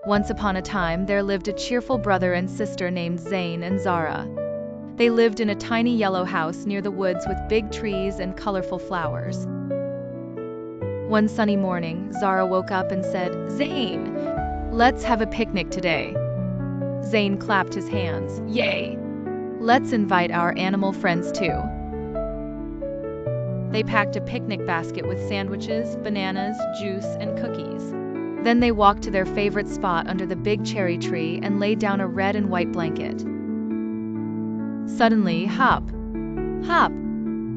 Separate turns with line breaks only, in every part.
Once upon a time, there lived a cheerful brother and sister named Zain and Zara. They lived in a tiny yellow house near the woods with big trees and colorful flowers. One sunny morning, Zara woke up and said, "Zain, let's have a picnic today." Zain clapped his hands. "Yay! Let's invite our animal friends too." They packed a picnic basket with sandwiches, bananas, juice, and cookies. Then they walked to their favorite spot under the big cherry tree and laid down a red and white blanket. Suddenly, hop, hop,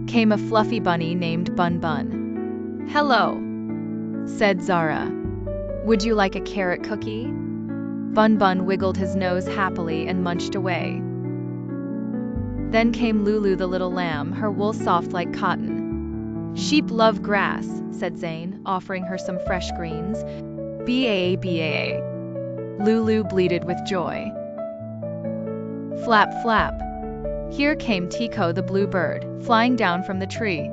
came a fluffy bunny named Bun Bun. "Hello," said Zara. "Would you like a carrot cookie?" Bun Bun wiggled his nose happily and munched away. Then came Lulu the little lamb, her wool soft like cotton. "Sheep love grass," said Zain, offering her some fresh greens. "Baa, baa." Lulu bleated with joy. Flap, flap. Here came Tico the blue bird, flying down from the tree.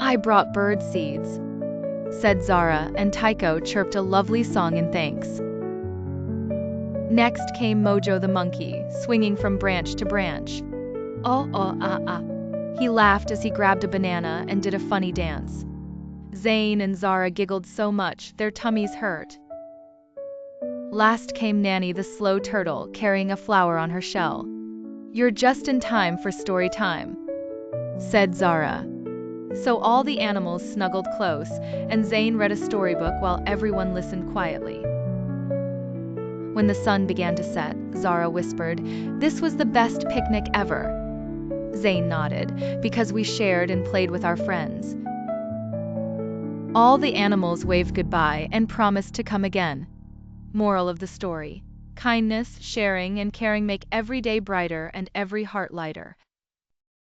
"I brought bird seeds," said Zara, and Tycho chirped a lovely song in thanks. Next came Mojo the monkey, swinging from branch to branch. "Oh, oh, ah, ah." He laughed as he grabbed a banana and did a funny dance. Zain and Zara giggled so much, their tummies hurt. Last came Nanny the slow turtle, carrying a flower on her shell. "You're just in time for story time," said Zara. So all the animals snuggled close, and Zain read a storybook while everyone listened quietly. When the sun began to set, Zara whispered, "This was the best picnic ever." Zain nodded, "Because we shared and played with our friends." All the animals waved goodbye and promised to come again. Moral of the story: kindness, sharing, and caring make every day brighter and every heart lighter.